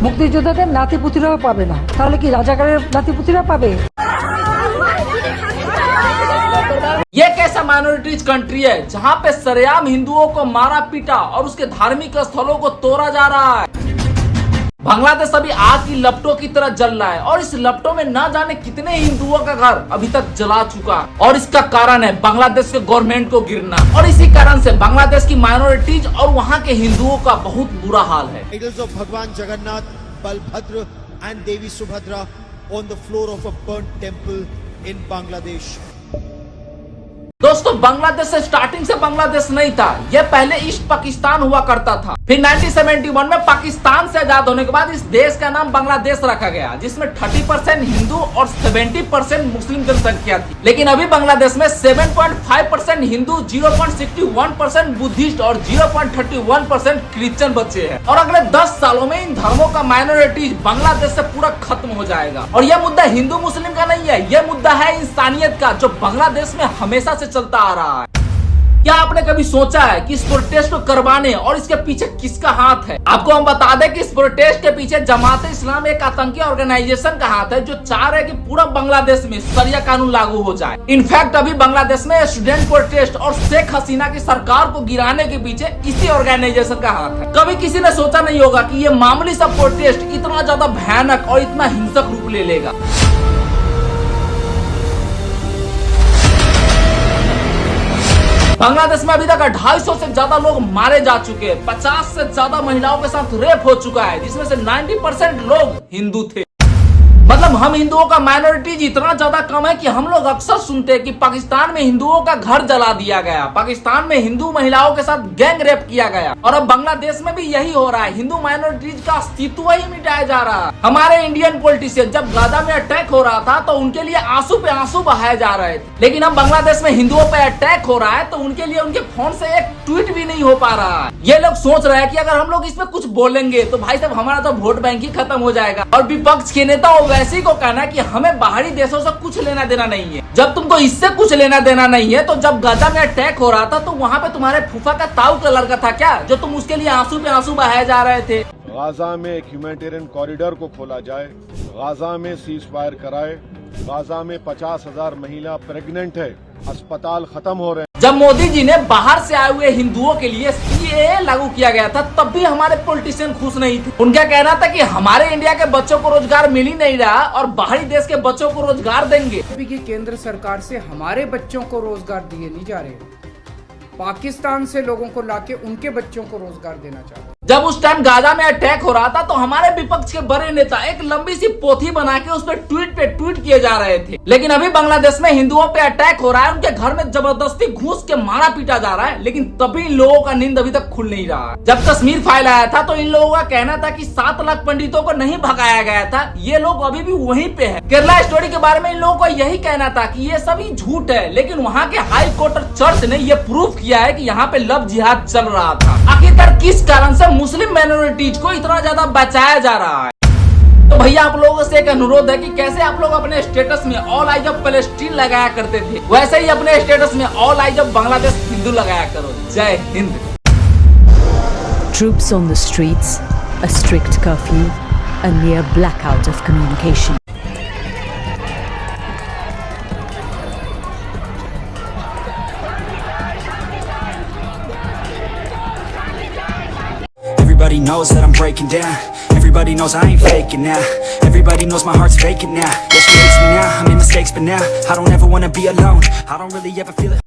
মুক্তিযোদ্ধাদের নাতিপুতিরাও পাবে না, তাহলে কি রাজাকারের নাতিপুতিরা পাবে? ये कैसा माइनॉरिटीज कंट्री है जहाँ पे सरेआम हिंदुओं को मारा पीटा और उसके धार्मिक स्थलों को तोड़ा जा रहा है। बांग्लादेश अभी आग की लपटों की तरह जल रहा है और इस लपटों में न जाने कितने हिंदुओं का घर अभी तक जला चुका है और इसका कारण है बांग्लादेश के गवर्नमेंट को गिरना। और इसी कारण से बांग्लादेश की माइनॉरिटीज और वहाँ के हिंदुओं का बहुत बुरा हाल है। Idols of Bhagwan Jagannath, Balbhadra and Devi Subhadra on the floor of a burnt temple in Bangladesh. दोस्तों, बांग्लादेश से स्टार्टिंग से बांग्लादेश नहीं था, यह पहले ईस्ट पाकिस्तान हुआ करता था। फिर 1971 में पाकिस्तान से आजाद होने के बाद इस देश का नाम बांग्लादेश रखा गया, जिसमें 30% हिंदू और 70% मुस्लिम जनसंख्या थी। लेकिन अभी बांग्लादेश में 7.5% हिंदू, 0.61% बुद्धिस्ट और 0.31% क्रिश्चियन बचे हैं। और अगले 10 सालों में इन धर्मों का माइनॉरिटीज बांग्लादेश से पूरा खत्म हो जाएगा। और यह मुद्दा हिंदू मुस्लिम का नहीं है, यह मुद्दा है इंसानियत का, जो बांग्लादेश में हमेशा से चलता आ रहा है। क्या आपने कभी सोचा है कि इस प्रोटेस्ट को करवाने और इसके पीछे किसका हाथ है? आपको हम बता दें कि इस प्रोटेस्ट के पीछे जमात इस्लाम एक आतंकी ऑर्गेनाइजेशन का हाथ है, जो चाह रहे कि पूरा बांग्लादेश में शरिया कानून लागू हो जाए। इनफैक्ट अभी बांग्लादेश में स्टूडेंट प्रोटेस्ट और शेख हसीना की सरकार को गिराने के पीछे इसी ऑर्गेनाइजेशन का हाथ है। कभी किसी ने सोचा नहीं होगा कि ये मामूली सा प्रोटेस्ट इतना ज्यादा भयानक और इतना हिंसक रूप ले लेगा। बांग्लादेश में अभी तक 250 से ज्यादा लोग मारे जा चुके हैं, 50 से ज्यादा महिलाओं के साथ रेप हो चुका है, जिसमें से 90% लोग हिंदू थे। मतलब हम हिंदुओं का माइनॉरिटीज इतना ज्यादा कम है कि हम लोग अक्सर सुनते हैं कि पाकिस्तान में हिंदुओं का घर जला दिया गया, पाकिस्तान में हिंदू महिलाओं के साथ गैंग रेप किया गया, और अब बांग्लादेश में भी यही हो रहा है। हिंदू माइनॉरिटीज का अस्तित्व ही मिटाया जा रहा है। हमारे इंडियन पॉलिटिशियन जब गाजा में अटैक हो रहा था तो उनके लिए आंसू पे आंसू बहाए जा रहे थे, लेकिन अब बांग्लादेश में हिंदुओं पे अटैक हो रहा है तो उनके लिए उनके फोन से एक ट्वीट भी नहीं हो पा रहा है। ये लोग सोच रहे हैं कि अगर हम लोग इसमें कुछ बोलेंगे तो भाई साहब हमारा तो वोट बैंक ही खत्म हो जाएगा। और विपक्ष के नेता वैसे को कहना कि हमें बाहरी देशों से कुछ लेना देना नहीं है। जब तुमको इससे कुछ लेना देना नहीं है तो जब गाजा में अटैक हो रहा था तो वहाँ पे तुम्हारे फूफा का ताऊ का लड़का था क्या, जो तुम उसके लिए आंसू पे आंसू बहाए जा रहे थे? गाजा में एक ह्यूमैनिटेरियन कॉरिडोर को खोला जाए, गाजा में सीज फायर कराए। गाजा में 50,000 महिला प्रेग्नेंट है, अस्पताल खत्म हो रहे हैं। जब मोदी जी ने बाहर से आए हुए हिंदुओं के लिए CAA लागू किया गया था तब भी हमारे पॉलिटिशियन खुश नहीं थे। उनका कहना था कि हमारे इंडिया के बच्चों को रोजगार मिल ही नहीं रहा और बाहरी देश के बच्चों को रोजगार देंगे। अभी की केंद्र सरकार से हमारे बच्चों को रोजगार दिए नहीं जा रहे, पाकिस्तान से लोगों को लाके उनके बच्चों को रोजगार देना चाहते। जब उस टाइम गाजा में अटैक हो रहा था तो हमारे विपक्ष के बड़े नेता एक लंबी सी पोथी बना के उस पर ट्वीट किए जा रहे थे। लेकिन अभी बांग्लादेश में हिंदुओं पे अटैक हो रहा है, उनके घर में जबरदस्ती घुस के मारा पीटा जा रहा है, लेकिन तभी इन लोगों का नींद अभी तक खुल नहीं रहा है। जब कश्मीर फाइल आया था तो इन लोगों का कहना था कि 7 लाख पंडितों को नहीं भगाया गया था, ये लोग अभी भी वहीं पे है। केरला स्टोरी के बारे में इन लोगों को यही कहना था कि ये सभी झूठ है, लेकिन वहाँ के हाई कोर्ट और चर्च ने ये प्रूफ किया है कि यहाँ पे लव जिहाद चल रहा था। आखिरकार किस कारण से मुस्लिम माइनॉरिटीज को इतना ज्यादा बचाया जा रहा है? तो भैया आप लोगों से एक अनुरोध है कि कैसे आप लोग अपने स्टेटस में ऑल आइज ऑफ पैलेस्टीन लगाया करते थे, वैसे ही अपने स्टेटस में all eyes of Bangladesh Hindu लगाया करो। जय Hind. Troops on the streets, a strict curfew, a near blackout of communication. Everybody knows that I'm breaking down. Everybody knows I ain't faking now. Everybody knows my heart's vacant now. Yeah, she hates me now, I made mistakes but now I don't ever wanna be alone. I don't really ever feel it.